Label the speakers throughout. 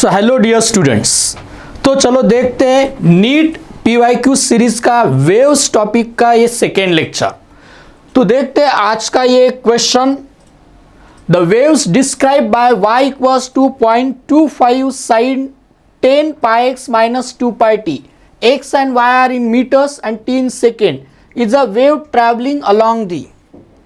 Speaker 1: So hello dear students, तो चलो देखते हैं नीट पीवाईक्यू सीरीज का वेव्स टॉपिक का ये सेकेंड लेक्चर। तो देखते हैं आज का ये question, the waves describe by y equals to 0.25 sin 10 pi x minus 2 pi t, x and y are in meters and t in second, is a wave traveling along the।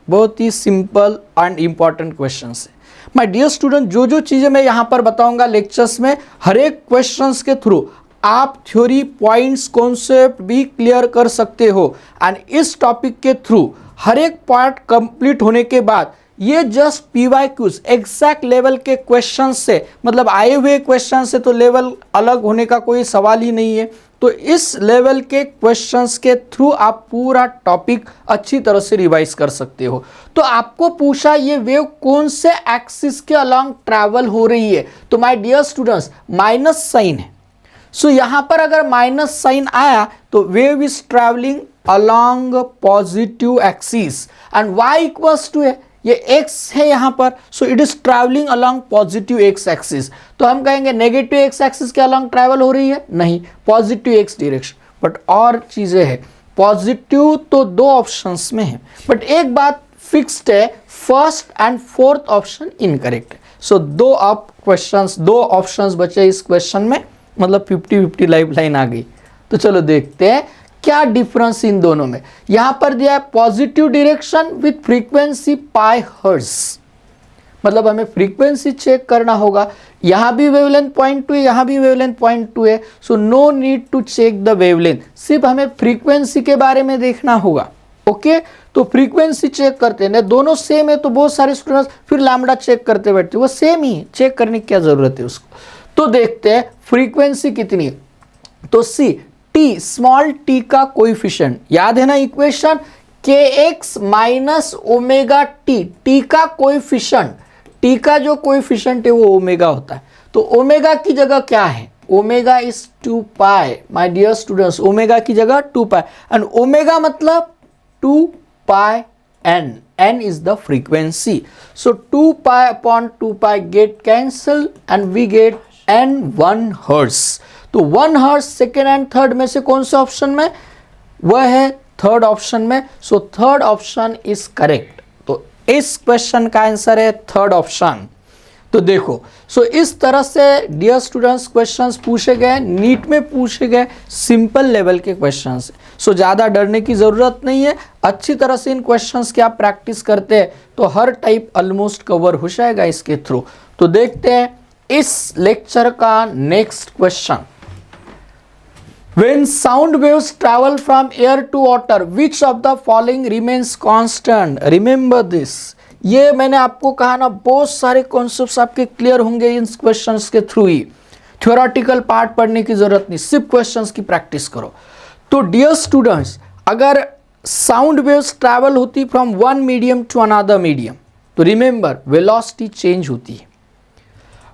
Speaker 1: बहुत ही simple and important question है my dear student. जो जो चीजें मैं यहाँ पर बताऊंगा lectures में, हर एक क्वेश्चंस के थ्रू आप थ्योरी पॉइंट्स कॉन्सेप्ट भी क्लियर कर सकते हो। एंड इस टॉपिक के थ्रू हर एक पार्ट कंप्लीट होने के बाद ये जस्ट पीवाईक्यूज एग्जैक्ट लेवल के क्वेश्चन से, मतलब आए हुए क्वेश्चन से तो लेवल अलग होने का कोई सवाल ही नहीं है। तो इस लेवल के क्वेश्चंस के थ्रू आप पूरा टॉपिक अच्छी तरह से रिवाइज कर सकते हो। तो आपको पूछा ये वेव कौन से एक्सिस के अलॉन्ग ट्रैवल हो रही है, तो my dear students minus sign है। सो यहां पर अगर माइनस साइन आया तो wave is travelling along positive axis and y equals to है, ये x है यहां पर, so it is travelling along positive x axis. तो हम कहेंगे नेगेटिव x एक्सिस के अलॉन्ग ट्रैवल हो रही है, नहीं, पॉजिटिव x डायरेक्शन। बट और चीजें हैं, पॉजिटिव तो दो ऑप्शंस में है, बट एक बात फिक्स्ड है, first and fourth option incorrect है। सो दो ऑप्शंस बचे इस क्वेश्चन में, मतलब 50-50 लाइफ लाइन आ गई। तो चलो देखते हैं क्या डिफरेंस इन दोनों में। यहां पर दिया है positive direction with frequency pi hertz, मतलब हमें फ्रीक्वेंसी चेक करना होगा। यहां भी वेवलेंथ 0.2 है, यहां भी वेवलेंथ 0.2 है, so no need to check the wavelength, सिर्फ हमें फ्रीक्वेंसी के बारे में देखना होगा। ओके, तो फ्रीक्वेंसी चेक करते हैं, दोनों सेम है तो बहुत सारे स्टूडेंट्स फिर लैम्बडा चेक करते बैठते, वो सेम ही है, चेक करने की क्या जरूरत है उसको। तो देखते हैं फ्रीक्वेंसी कितनी है। तो सी टी, स्मॉल टी का कोएफिशिएंट याद है ना equation, kx minus omega T, T का कोएफिशिएंट, टी का जो कोएफिशिएंट है वो ओमेगा होता है। तो ओमेगा की जगह क्या है, omega is 2 pi my dear students, omega की जगह 2 पाई एंड ओमेगा मतलब 2 pi n, n is the frequency, so 2 pi upon 2 pi get cancelled and we get n 1 hertz। तो 1 हर्ट्ज सेकेंड एंड थर्ड में से कौन से ऑप्शन में, वह है थर्ड ऑप्शन में। So third option is correct. तो इस क्वेश्चन का आंसर है थर्ड ऑप्शन। तो देखो, सो इस तरह से डियर स्टूडेंट्स क्वेश्चंस पूछे गए, नीट में पूछे गए सिंपल लेवल के क्वेश्चंस। सो ज़्यादा डरने की ज़रूरत नहीं है, अच्छी तरह से इन क्वेश्चंस की आप प्रैक्टिस करते हैं तो हर टाइप ऑलमोस्ट कवर हो जाएगा इसके थ्रू। तो देखते हैं इस लेक्चर का next question. When sound waves travel from air to water, which of the following remains constant? Remember this. ये मैंने आपको कहा ना, बहुत सारे कॉन्सेप्ट्स आपके क्लियर होंगे इन क्वेश्चंस के थ्रू ही, थ्योरेटिकल पार्ट पढ़ने की जरूरत नहीं, सिर्फ क्वेश्चंस की प्रैक्टिस करो। तो डियर स्टूडेंट्स, अगर साउंड वेव्स ट्रैवल होती from one medium to another medium, तो रिमेंबर वेलोसिटी चेंज होती है,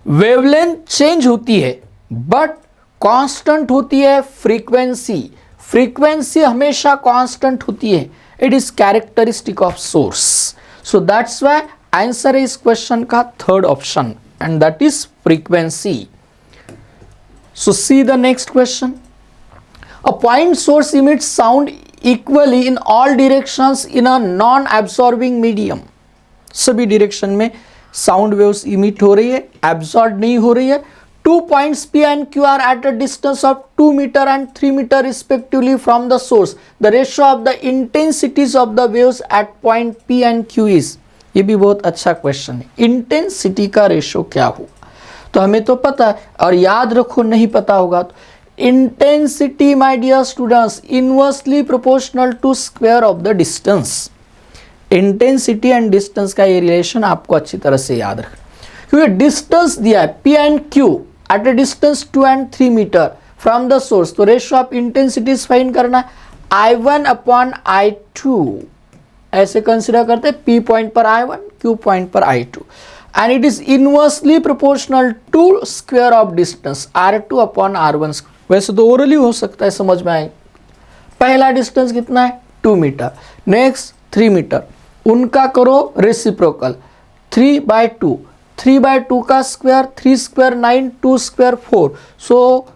Speaker 1: वेवलेंथ चेंज होती है, बट कांस्टेंट होती है फ्रीक्वेंसी। फ्रीक्वेंसी हमेशा कांस्टेंट होती है, it is characteristic of source. So that's why answer है इस क्वेश्चन का third option and that is frequency. So see the next question. A point source emits sound equally in all directions in a non absorbing medium. सभी direction में sound waves emit हो रही है, absorb नहीं हो रही है। 2 points P and Q are at a distance of 2 meter and 3 meter respectively from the source. The ratio of the intensities of the waves at point P and Q is। ये भी बहुत अच्छा question है, intensity का ratio क्या होगा, तो हमें तो पता है, और याद रखो नहीं पता होगा तो intensity my dear students inversely proportional to square of the distance. Intensity and distance का ये रिलेशन आपको अच्छी तरह से याद रखना, क्योंकि डिस्टेंस दिया है P and Q at a distance 2 and 3 meter from the source, तो रेशियो ऑफ इंटेंसिटीज फाइंड करना है, I1 upon I2 ऐसे कंसिडर करते हैं, P पॉइंट पर I1, Q पॉइंट पर I2 and it is inversely proportional to square of distance R2 upon R1। वैसे तो ओरली हो सकता है, समझ में आए। पहला डिस्टेंस कितना है 2 मीटर, नेक्स्ट 3 मीटर, उनका करो रेसिप्रोकल 3/2, 3/2 का square, 3 square 9, 2 square 4, so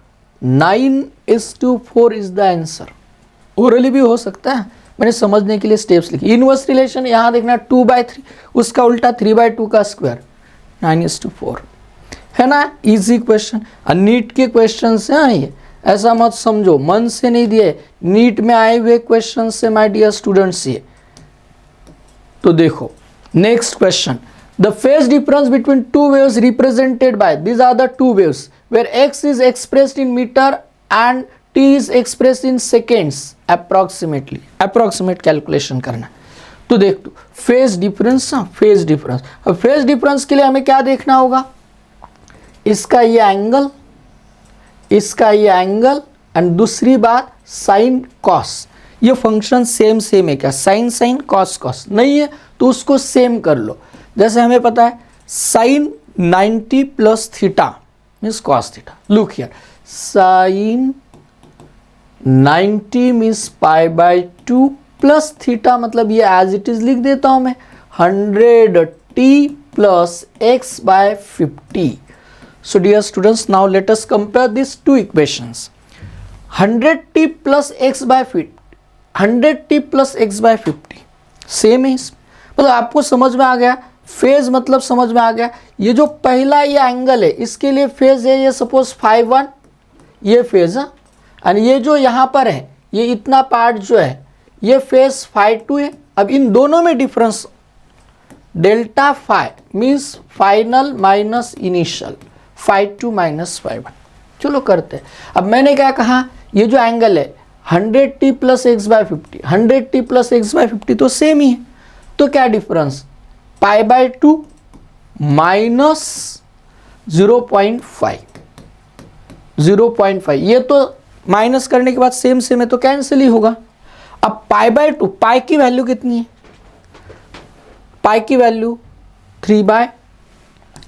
Speaker 1: 9:4 is the answer. Orally भी हो सकता है, मैंने समझने के लिए स्टेप्स लिखे। इनवर्स रिलेशन यहाँ देखना 2/3, उसका उल्टा 3/2 का स्क्वायर 9:4, है ना। इजी क्वेश्चन, नीट के क्वेश्चन से ये ऐसा मत समझो मन से नहीं दिए, नीट में आए हुए क्वेश्चन से माय डियर स्टूडेंट्स ये। तो देखो next question, the phase difference between two waves represented by these are the two waves where x is expressed in metre and t is expressed in seconds approximately. Approximate calculation करना। तो देख तू phase difference, phase difference, अब phase difference के लिए हमें क्या देखना होगा, इसका ये एंगल, इसका ये एंगल, एंड दूसरी बात साइन कॉस। ये फंक्शन सेम सेम है क्या, साइन साइन कॉस कॉस नहीं है तो उसको सेम कर लो। जैसे हमें पता है sine 90 plus theta means cos theta. Look here, sine 90 means π/2 plus theta, मतलब ये एज इट इज लिख देता हूं मैं 100t plus x/50। So dear students, now let us compare these two equations. 100t plus x/50, 100t plus x/50 same है। मतलब आपको समझ में आ गया, फेज मतलब समझ में आ गया। ये जो पहला ये एंगल है इसके लिए फेज है ये सपोज φ1, ये फेज है, और ये जो यहाँ पर है ये इतना पार्ट जो है ये फेज φ2 है। अब इन दोनों में difference delta phi means final minus initial, φ2 minus φ1। चलो करते हैं। अब मैंने क्या कहा, ये जो एंगल है 100t plus x/50, 100t plus x/50 तो सेम ही है, तो क्या डिफरेंस π/2 माइनस 0.5, 0.5, ये तो माइनस करने के बाद सेम सेम है तो कैंसिल ही होगा। अब π/2, पाई की वैल्यू कितनी है, पाई की वैल्यू 3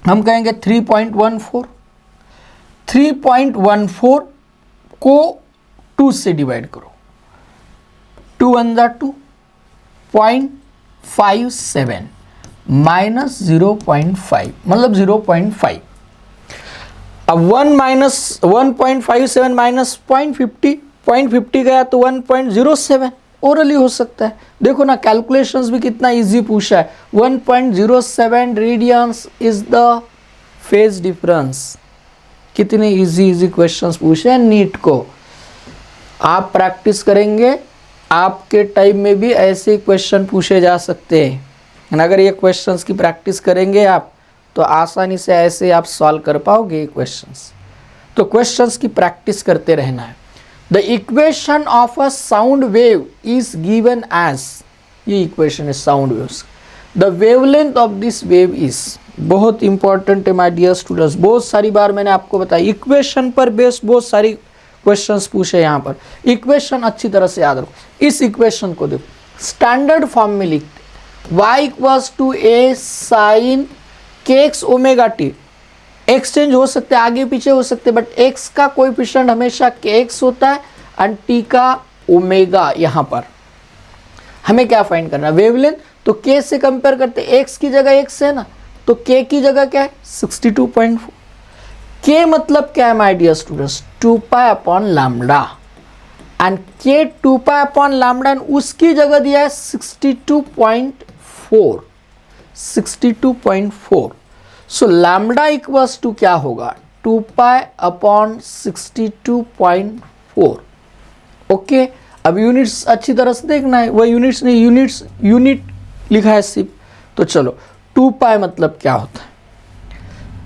Speaker 1: हम कहेंगे 3.14, 3.14 को 2 से डिवाइड करो, 2 1 जा 2, 0.57 माइनस 0.5 मतलब 0.5। अब 1 माइनस 1.57 माइनस 0.50, 0.50 गया तो 1.07 ओरली हो सकता है। देखो ना कैलकुलेशंस भी कितना इजी पूछा है, 1.07 radiance is the phase difference. कितने इजी क्वेश्चंस पूछे हैं नीट को। आप प्रैक्टिस करेंगे आपके टाइम में भी ऐसे क्वेश्चन पूछे जा सकते हैं। अगर ये क्वेश्चंस की प्रैक्टिस करेंगे आप तो आसानी से ऐसे आप सॉल्व कर पाओगे ये क्वेश्चंस। तो क्वेश्चंस की प्रैक्टिस करते रहना है। The equation of a sound wave is given as, ये इक्वेशन है sound waves. The wavelength of this wave is, बहुत इंपॉर्टेंट है माय डियर स्टूडेंट्स, बहुत सारी बार मैंने आपको बताया इक्वेशन पर बेस्ड बहुत सारी क्वेश्चंस पूछे यहाँ पर। इक्वेशन अच्छी तरह से याद रखो। इस इक्वेशन को देखो स्टैंडर्ड फॉर्म में लिखते, y equals to a sine kx omega t. X change हो सकते हैं, आगे पीछे हो सकते हैं, बट x का कोएफिशिएंट हमेशा kx होता है एंड t का ओमेगा। यहाँ पर हमें क्या फाइंड करना है, वेवलेंथ। तो k से कंपेयर करते, x की जगह x है ना, तो k की जगह क्या है 62.4। k मतलब क्या है my dear students, 2π/λ and k 2π/λ, उसकी जगह दिया है 62.4, 62.4। सो लैम्डा इक्वल्स टू क्या होगा 2π/62.4। ओके, अब यूनिट्स अच्छी तरह से देखना है, वह यूनिट्स नहीं, यूनिट लिखा है सिर्फ। तो चलो 2π मतलब क्या होता है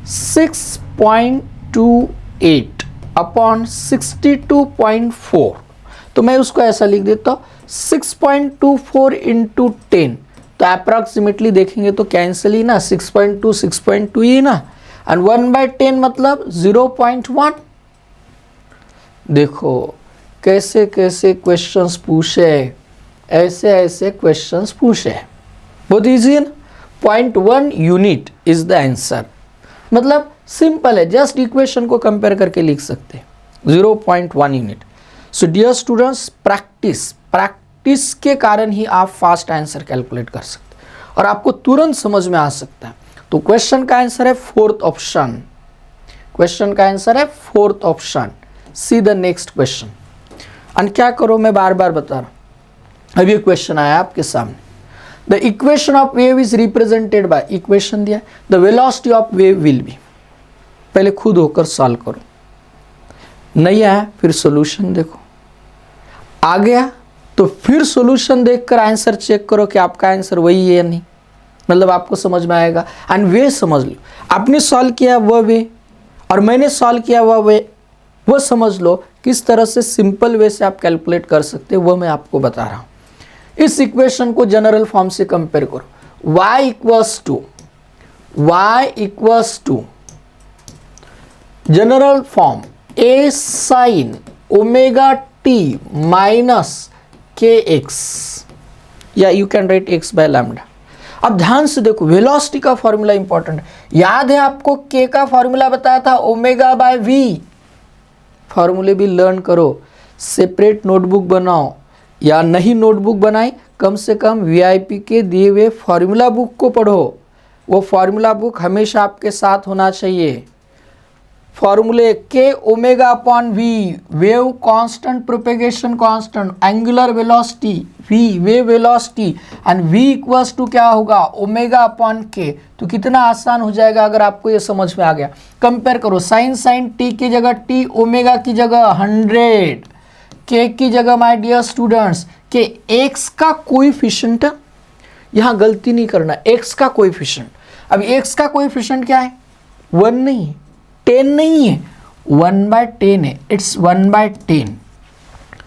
Speaker 1: 6.28/62.4। तो मैं उसको ऐसा लिख देता हूँ 6.24 इंटू 10, तो अप्रॉक्सीमेटली देखेंगे तो कैंसिल ही ना, 6.2 6.2 ही ना, एंड 1/10 मतलब 0.1। देखो कैसे कैसे क्वेश्चंस पूछे, ऐसे क्वेश्चंस पूछे, बहुत इजी है ना। 0.1 यूनिट इज द आंसर, मतलब सिंपल है, जस्ट इक्वेशन को कंपेयर करके लिख सकते हैं 0.1 unit. So dear students, practice के कारण ही आप फास्ट आंसर कैलकुलेट कर सकते हैं और आपको तुरंत समझ में आ सकता है। तो क्वेश्चन का आंसर है फोर्थ ऑप्शन। क्वेश्चन का आंसर है fourth option. See the next question. And क्या करो, मैं बार बार बता रहा हूं। अभी क्वेश्चन आया आपके सामने, the equation of wave is represented by, equation दिया, the velocity of wave will be. पहले खुद होकर सॉल्व करो, नहीं आया फिर सॉल्यूशन देखो, आ गया तो फिर सॉल्यूशन देखकर आंसर चेक करो कि आपका आंसर वही है या नहीं, मतलब आपको समझ में आएगा। एंड वे समझ लो, आपने सॉल्व किया वह वे और मैंने सॉल्व किया वह वे, वो समझ लो किस तरह से सिंपल वे से आप कैलकुलेट कर सकते हो, वो मैं आपको बता रहा हूं। इस इक्वेशन को जनरल फॉर्म से कंपेयर करो, y equals to general form a sin omega t minus kx, या you can write x by lambda. अब ध्यान से देखो, वेलोसिटी का फॉर्मूला इंपॉर्टेंट है। याद है आपको k का फॉर्मूला बताया था ओमेगा बाय v। फॉर्मूले भी लर्न करो, सेपरेट नोटबुक बनाओ या नहीं नोटबुक बनाए, कम से कम वीआईपी के दिए हुए फॉर्मूला बुक को पढ़ो। वो फॉर्मूला बुक हमेशा आपके साथ होना चाहिए। फॉर्मूले के omega upon v, wave constant, propagation constant, angular velocity v, wave velocity, and v equals to क्या होगा ओमेगा अपॉन के। तो कितना आसान हो जाएगा अगर आपको ये समझ में आ गया। कंपेयर करो, साइन टी की जगह टी, ओमेगा की जगह 100, के की जगह माय डियर स्टूडेंट्स के एक्स का कोएफिशिएंट, यहां गलती नहीं करना, एक्स का कोएफिशिएंट। अब एक्स का कोएफिशिएंट क्या है, 1 नहीं है, 10 नहीं है, 1/10 है, इट्स 1/10।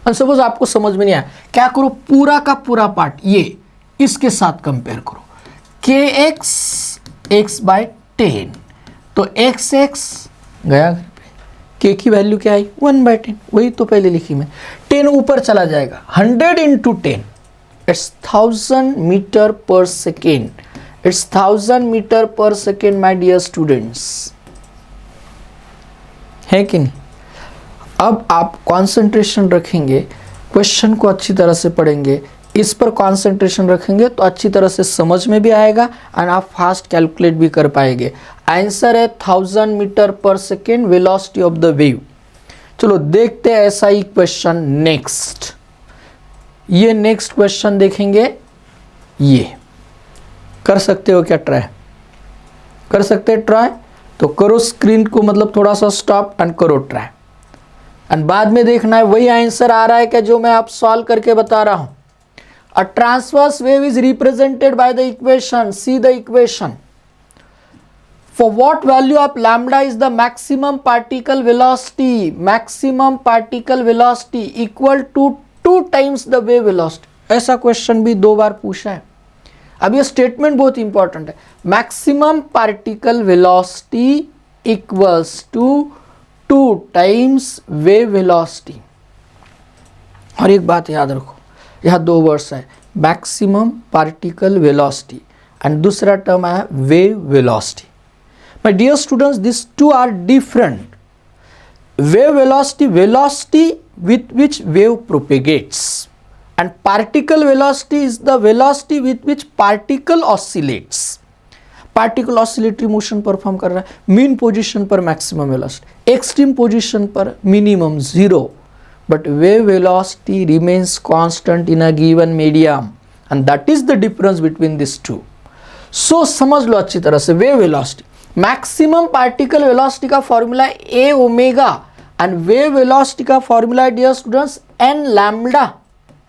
Speaker 1: अब सपोज आपको समझ में नहीं आया, क्या करो, पूरा का पूरा पार्ट ये इसके साथ कंपेयर करो, के एक्स x/10, तो एक्स गया घर पे, के की वैल्यू क्या आई 1/10, वही तो पहले लिखी मैं। 10 ऊपर चला जाएगा, 100 इंटू 10 इट्स 1000 मीटर पर सेकेंड, इट्स 1000 मीटर पर सेकेंड माय डियर स्टूडेंट्स, है कि नहीं। अब आप कंसंट्रेशन रखेंगे, क्वेश्चन को अच्छी तरह से पढ़ेंगे, इस पर कंसंट्रेशन रखेंगे तो अच्छी तरह से समझ में भी आएगा एंड आप फास्ट कैलकुलेट भी कर पाएंगे। आंसर है 1000 मीटर पर second velocity of the wave. चलो देखते हैं ऐसा ही क्वेश्चन नेक्स्ट। ये नेक्स्ट क्वेश्चन देखेंगे, ये कर सकते हो क्या, ट्राई कर सकते हैं, ट्राई तो करो, स्क्रीन को मतलब थोड़ा सा स्टॉप एंड करो ट्राई, एंड बाद में देखना है वही आंसर आ रहा है क्या जो मैं आप सॉल्व करके बता रहा हूं। A transverse wave is represented by the equation, see the equation, for what value of lambda is the maximum particle velocity, maximum particle velocity equal to 2 times the wave velocity. ऐसा question भी 2 बार पूछा है। अब ये statement बहुत important है, maximum particle velocity equals to 2 times wave velocity. और एक बात याद रखो, यहाँ 2 वर्ड्स है, मैक्सिमम पार्टिकल वेलोसिटी एंड दूसरा टर्म है wave velocity. My dear students, this 2 are different. Wave velocity, velocity with which wave propagates, and particle velocity is the velocity with which particle oscillates. Particle oscillatory motion perform कर रहा है, mean position पर maximum velocity, extreme position पर minimum 0, but wave velocity remains constant in a given medium, and that is the difference between these two. So समझ लो अच्छी तरह से, wave velocity, maximum particle velocity का formula a omega and wave velocity का formula dear students n lambda,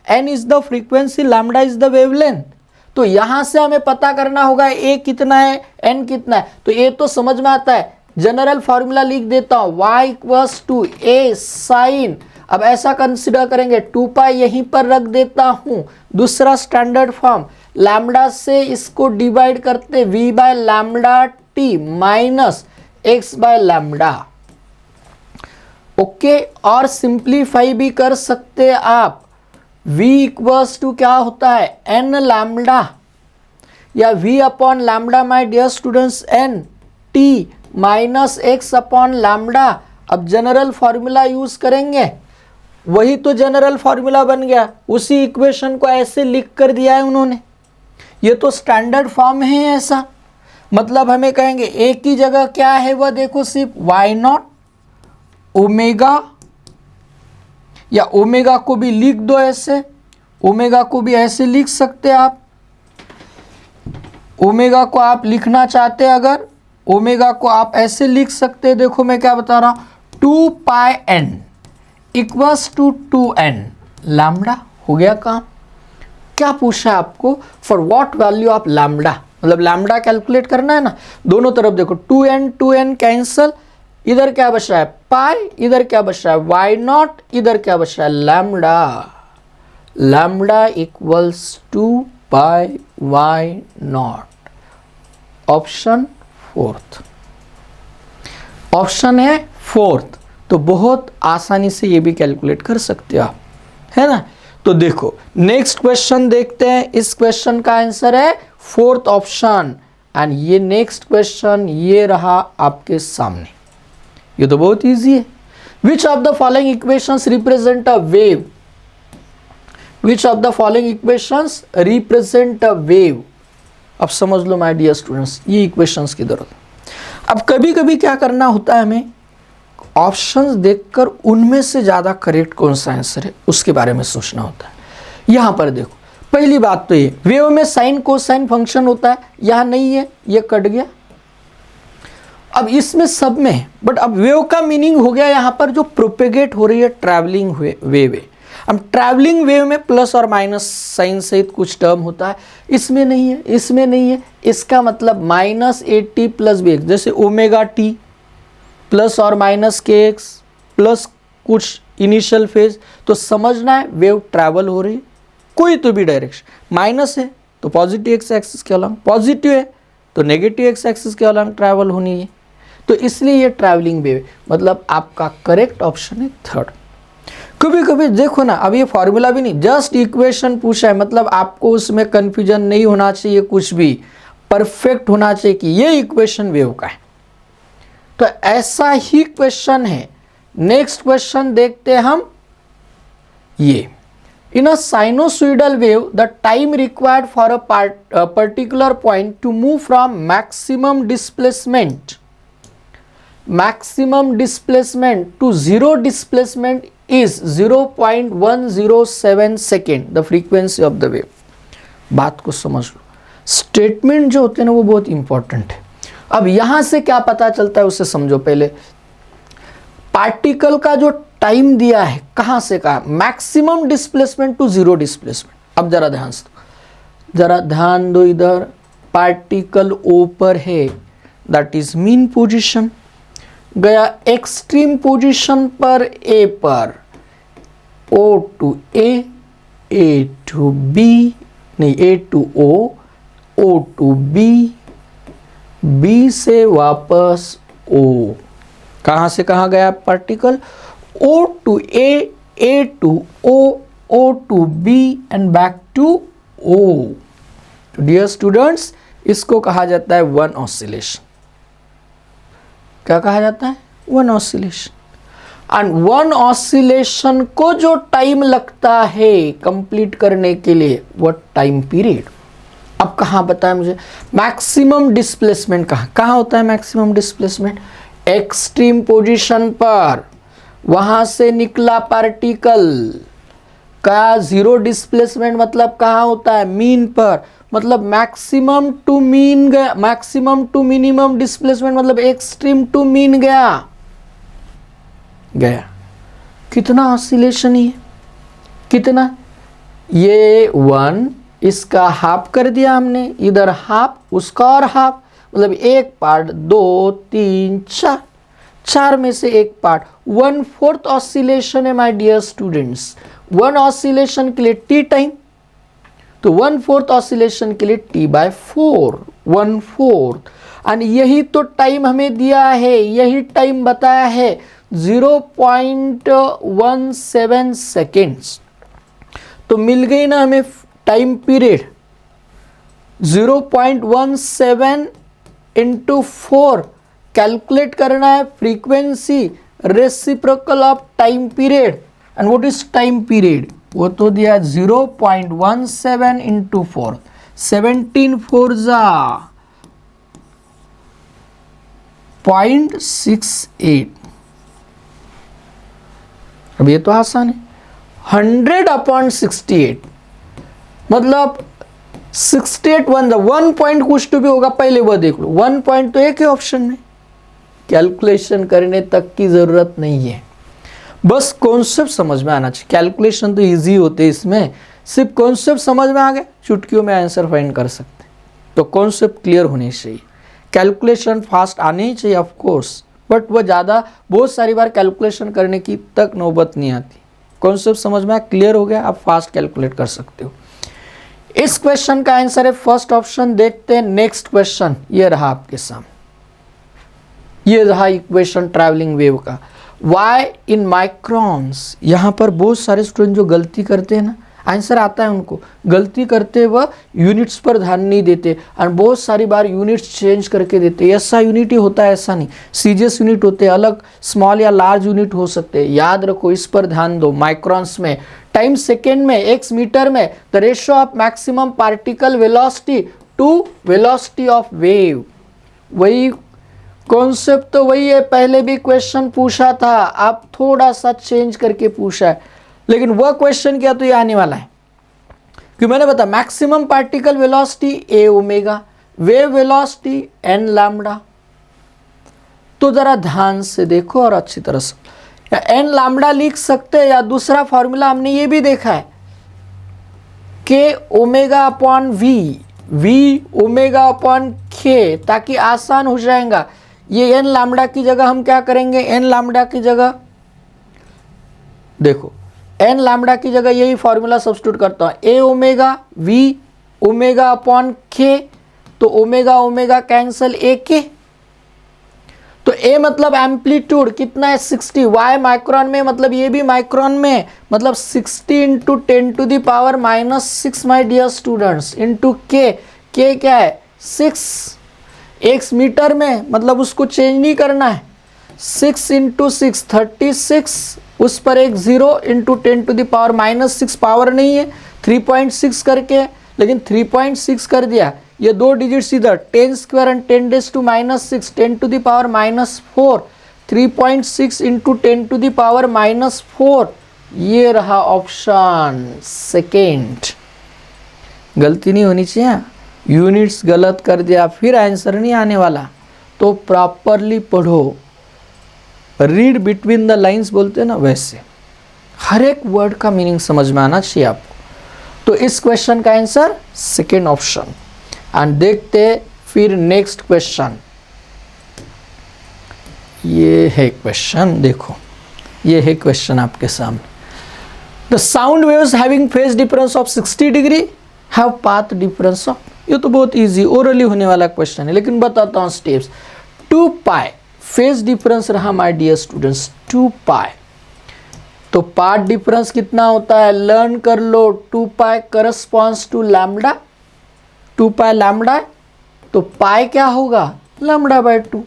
Speaker 1: n is the frequency, lambda is the wavelength। तो यहां से हमें पता करना होगा a कितना है, n कितना है। तो a तो समझ में आता है, जनरल फॉर्मूला लिख देता हूं, y equals to a sine, अब ऐसा कंसिडर करेंगे 2 पाई यहीं पर रख देता हूं, दूसरा स्टैंडर्ड फॉर्म, लैम्डा से इसको डिवाइड करते v by lambda t minus x by lambda. Okay, और सिंप्लीफाई भी कर सकते आप, v इक्वल्स टू क्या होता है n लैम्डा, या v upon lambda my dear students n t minus x upon lambda. अब जनरल फॉर्मूला यूज करेंगे, वही तो जनरल फॉर्मूला बन गया, उसी इक्वेशन को ऐसे लिख कर दिया है उन्होंने, ये तो स्टैंडर्ड फॉर्म है ऐसा। मतलब हमें कहेंगे एक ही जगह क्या है वह देखो सिर्फ वाई नॉट ओमेगा, या ओमेगा को भी लिख दो ऐसे, ओमेगा को भी ऐसे लिख सकते हैं आप। ओमेगा को आप लिखना चाहते हैं अगर, ओमेगा को आप ऐसे लिख सकते हैं, देखो मैं क्या बता रहा हूं, 2 pi n equals to 2n lambda. हो गया काम। क्या पूछा है आपको, for what value of lambda, मतलब लैम्डा कैलकुलेट करना है ना। दोनों तरफ देखो 2n कैंसल, इधर क्या बच रहा है पाई, इधर क्या बच रहा है वाई नॉट, इधर क्या बच रहा है lambda. Lambda equals 2 pi y naught. Option fourth, option है फोर्थ। तो बहुत आसानी से ये भी कैलकुलेट कर सकते हो आप, है ना। तो देखो नेक्स्ट क्वेश्चन देखते हैं। इस क्वेश्चन का आंसर है फोर्थ ऑप्शन। एंड ये नेक्स्ट क्वेश्चन ये रहा आपके सामने, ये तो बहुत इजी है। Which of the following equations represent a wave, which of the following equations represent a wave. अब समझ लो माय डियर स्टूडेंट्स, ये इक्वेशंस की जरूरत। अब कभी कभी क्या करना होता है, हमें ऑप्शंस देखकर उनमें से ज़्यादा करेक्ट कौन सा आंसर है उसके बारे में सोचना होता है। यहाँ पर देखो पहली बात तो ये, वेव में साइन कोसाइन फंक्शन होता है, यहाँ नहीं है, ये कट गया। अब इसमें सब में है, बट अब वेव का मीनिंग हो गया यहाँ पर जो प्रोपेगेट हो रही है ट्रैवलिंग वेव है। अब ट्रैवलिंग वेव में प्लस और माइनस साइन सहित कुछ टर्म होता है, इसमें नहीं है, इसमें नहीं है। इसका मतलब minus a t plus b x, जैसे ओमेगा टी प्लस और माइनस के एक्स प्लस कुछ इनिशियल फेज। तो समझना है वेव ट्रैवल हो रही है कोई तो भी डायरेक्शन, माइनस है तो पॉजिटिव एक्स एक्सिस के अलॉन्ग, पॉजिटिव है तो नेगेटिव एक्स एक्सिस के अलॉन्ग ट्रैवल होनी है। तो इसलिए ये ट्रैवलिंग वेव, मतलब आपका करेक्ट ऑप्शन है थर्ड। कभी कभी देखो ना, अब ये फॉर्मूला भी नहीं, जस्ट इक्वेशन पूछा है, मतलब आपको उसमें कंफ्यूजन नहीं होना चाहिए, कुछ भी परफेक्ट होना चाहिए कि ये इक्वेशन वेव का है। तो ऐसा ही क्वेश्चन है। नेक्स्ट क्वेश्चन देखते हैं हम, ये in a sinusoidal wave the time required for a particular point to move from maximum displacement to zero displacement is 0.107 second the frequency of the wave। बात को समझ लो, स्टेटमेंट जो होते हैं ना वो बहुत इंपॉर्टेंट है। अब यहां से क्या पता चलता है उसे समझो। पहले पार्टिकल का जो टाइम दिया है कहां से कहा, maximum displacement to zero displacement. अब जरा ध्यान से, जरा ध्यान दो, इधर पार्टिकल ओ पर है, दैट इज मीन पोजीशन, गया एक्सट्रीम पोजीशन पर ए पर, O to A to B, नहीं A to O to B से वापस ओ। कहां से कहां गया particle, O to A to O to B and back to O. Dear students, इसको कहा जाता है वन ऑसिलेशन। क्या कहा जाता है, one oscillation. And one oscillation को जो टाइम लगता है कंप्लीट करने के लिए, वो टाइम पीरियड। अब कहां बताएं मुझे, मैक्सिमम डिस्प्लेसमेंट कहां होता है, मैक्सिमम डिस्प्लेसमेंट एक्सट्रीम पोजीशन पर, वहां से निकला पार्टिकल का जीरो डिस्प्लेसमेंट मतलब कहां होता है, मीन पर, मतलब मैक्सिमम टू मीन गया, मैक्सिमम टू मिनिमम डिस्प्लेसमेंट मतलब एक्सट्रीम टू मीन गया। कितना ऑसिलेशन है, कितना, ये वन, इसका हाफ कर दिया हमने, इधर हाफ, उसका और हाफ, मतलब एक पार्ट, 2 3 4, 4 में से एक पार्ट, 1/4 ऑसिलेशन है my dear students. One oscillation के लिए टी टाइम, तो 1/4 ऑसिलेशन के लिए T/4, 1/4। एंड यही तो टाइम हमें दिया है, यही टाइम बताया है 0.17 सेकेंड्स। तो मिल गई ना हमें टाइम पीरियड, 0.17 × 4 कैलकुलेट करना है frequency reciprocal of time period. And what is time period, वो तो दिया 0.17 × 4, 17 4 जा 0.68। अब ये तो आसान है। 100/68 मतलब 68 1 पॉइंट कुछ तो भी होगा, पहले वो देख लो। 1 पॉइंट तो एक ही ऑप्शन में, कैलकुलेशन करने तक की जरूरत नहीं है, बस कॉन्सेप्ट समझ में आना चाहिए। कैलकुलेशन तो इजी होते हैं, इसमें सिर्फ कॉन्सेप्ट समझ में आ गए, चुटकियों में आंसर फाइंड कर सकते। तो कॉन्सेप्ट क्लियर होने चाहिए, कैलकुलेशन फास्ट आने ही चाहिए ऑफ कोर्स, बट वो ज़्यादा बहुत सारी बार कैलकुलेशन करने की तक नौबत नहीं आती। कॉन्सेप्ट समझ में क्लियर हो गया, आप फास्ट कैलकुलेट कर सकते हो। इस क्वेश्चन का आंसर है फर्स्ट ऑप्शन। देखते हैं नेक्स्ट क्वेश्चन, ये रहा आपके सामने, ये रहा इक्वेशन ट्रैवलिंग वेव का। y इन माइक्रॉन्स। यहाँ पर बहुत सारे स्टूडेंट जो गलती करते हैं ना, आंसर आता है उनको, गलती करते वह यूनिट्स पर ध्यान नहीं देते और बहुत सारी बार यूनिट्स चेंज करके देते। ऐसा यूनिट ही होता है, ऐसा नहीं, सीजीएस यूनिट होते हैं, अलग स्मॉल या लार्ज यूनिट हो सकते हैं। याद रखो, इस पर ध्यान दो। माइक्रॉन्स में, टाइम सेकेंड में, एक्स मीटर में, the ratio of maximum particle velocity to velocity of wave. वही कॉन्सेप्ट तो वही है, पहले भी क्वेश्चन पूछा था, आप थोड़ा सा चेंज करके पूछा है, लेकिन वह क्वेश्चन क्या तो ये आने वाला है, क्योंकि मैंने बताया maximum particle velocity a omega, wave velocity n lambda. तो जरा ध्यान से देखो और अच्छी तरह से, या एन लैम्डा लिख सकते हैं, या दूसरा फॉर्मूला हमने ये भी देखा है, k omega upon v, v omega upon k, ताकि आसान हो जाएगा। ये एन लैम्डा की जगह हम क्या करेंगे, एन लैम्डा की जगह देखो, एन लैम्डा की जगह यही फॉर्मूला सब्स्टिट्यूट करता हूं, ए ओमेगा वी ओमेगा अपॉन के, तो ओमेगा ओमेगा कैंसल, ए के, तो ए मतलब एम्पलीट्यूड कितना है 60, वाई माइक्रोन में, मतलब ये भी माइक्रोन में, मतलब 60 into 10⁻⁻6 my dear students, into के क्या है 6, एक्स मीटर में, मतलब उसको चेंज नहीं करना है, 6 इंटू 6 36, उस पर एक 0 इंटू 10⁻⁻6, पावर नहीं है 3.6 करके, लेकिन 3.6 कर दिया, ये दो डिजिट्स इधर, 10 स्क्वायर एंड 10⁻⁻6, 10⁻⁻4, 3.6 इंटू 10⁻⁻4, ये रहा ऑप्शन सेकेंड। गलती नहीं होनी चाहिए, यूनिट्स गलत कर दिया फिर आंसर नहीं आने वाला, तो प्रॉपरली पढ़ो, रीड बिटवीन द लाइंस बोलते हैं ना, वैसे हर एक वर्ड का मीनिंग समझ में आना चाहिए आपको। तो इस क्वेश्चन का आंसर सेकेंड ऑप्शन। एंड देखते फिर नेक्स्ट क्वेश्चन, ये है क्वेश्चन, देखो ये है क्वेश्चन आपके सामने। The sound waves having phase difference of 60 degree have path difference of, ये तो बहुत इजी ओरली होने वाला क्वेश्चन है, लेकिन बताता हूँ स्टेप्स। 2 पाई फेज डिफरेंस रहा माय डियर स्टूडेंट्स, 2 पाई, तो पाथ डिफरेंस कितना होता है लर्न कर लो, 2 pi corresponds to lambda, 2 pi lambda, तो पाई क्या होगा लैम्डा बाय 2,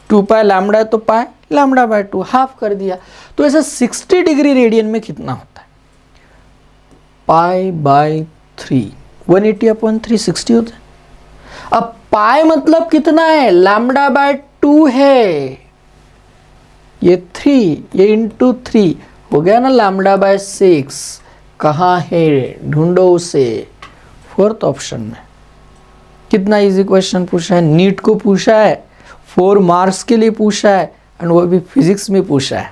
Speaker 1: 2 पाई लैम्डा तो पाई लैम्डा बाय 2, हाफ कर दिया। तो ऐसे 60 डिग्री रेडियन में कितना होता है, पाई बाय 3, 180/3 60 होता है। अब पाई मतलब कितना है, लैम्डा बाय 2 है, ये 3, ये इंटू 3 हो गया ना, लैम्डा बाय 6, कहाँ है ढूंढो उसे, फोर्थ ऑप्शन में। कितना इजी क्वेश्चन पूछा है, नीट को पूछा है, 4 मार्क्स के लिए पूछा है, एंड वो भी फिजिक्स में पूछा है।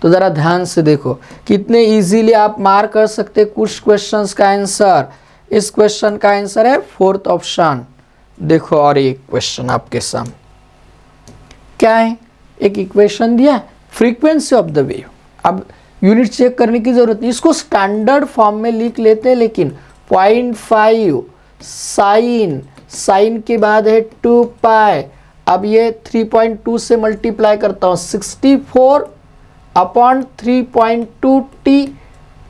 Speaker 1: तो ज़रा ध्यान से देखो कितने इजीली आप मार्क कर सकते कुछ क्वेश्चंस का आंसर। इस क्वेश्चन का आंसर है फोर्थ ऑप्शन। देखो और एक क्वेश्चन आपके सामने क्या है, एक इक्वेशन दिया फ्रीक्वेंसी ऑफ द वेव। अब यूनिट चेक करने की जरूरत नहीं, इसको स्टैंडर्ड फॉर्म में लिख लेते हैं, लेकिन 0.5 साइन के बाद है 2 पाई, अब ये 3.2 से मल्टीप्लाई करता हूँ, 64/3.2t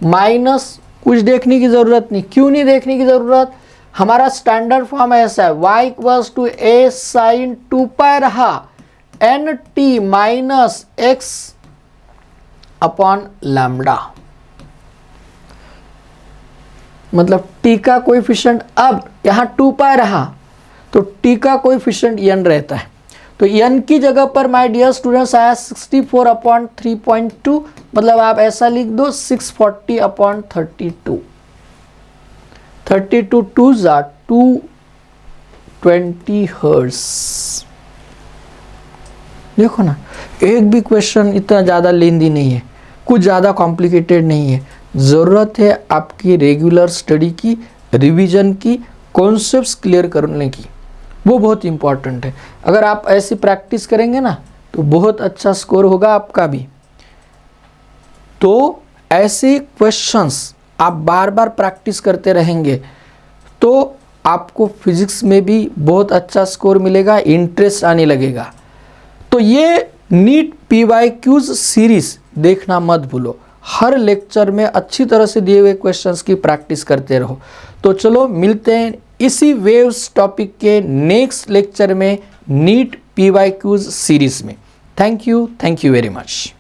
Speaker 1: माइनस, कुछ देखने की जरूरत नहीं। क्यों नहीं देखने की जरूरत, हमारा स्टैंडर्ड फॉर्म ऐसा है, y equals to a sine 2 pi रहा, n t minus x upon lambda, मतलब t का कोएफिशिएंट, अब यहाँ 2 पाई रहा तो t का कोएफिशिएंट n रहता है, तो n की जगह पर माय डियर स्टूडेंट्स आया 64/3.2, मतलब आप ऐसा लिख दो 640/32। 32 2s are 220 हर्ट्ज। देखो ना, एक भी क्वेश्चन इतना ज़्यादा लेंदी नहीं है, कुछ ज़्यादा कॉम्प्लिकेटेड नहीं है। ज़रूरत है आपकी रेगुलर स्टडी की, रिवीजन की, कॉन्सेप्ट्स क्लियर करने की, वो बहुत इंपॉर्टेंट है। अगर आप ऐसी प्रैक्टिस करेंगे ना तो बहुत अच्छा स्कोर होगा आपका भी। तो ऐसे क्वेश्चंस आप बार बार प्रैक्टिस करते रहेंगे तो आपको फिजिक्स में भी बहुत अच्छा स्कोर मिलेगा, इंटरेस्ट आने लगेगा। तो ये नीट PYQs सीरीज देखना मत भूलो। हर लेक्चर में अच्छी तरह से दिए हुए क्वेश्चंस की प्रैक्टिस करते रहो। तो चलो मिलते हैं इसी वेव्स टॉपिक के नेक्स्ट लेक्चर में नीट PYQs सीरीज में। Thank you very much.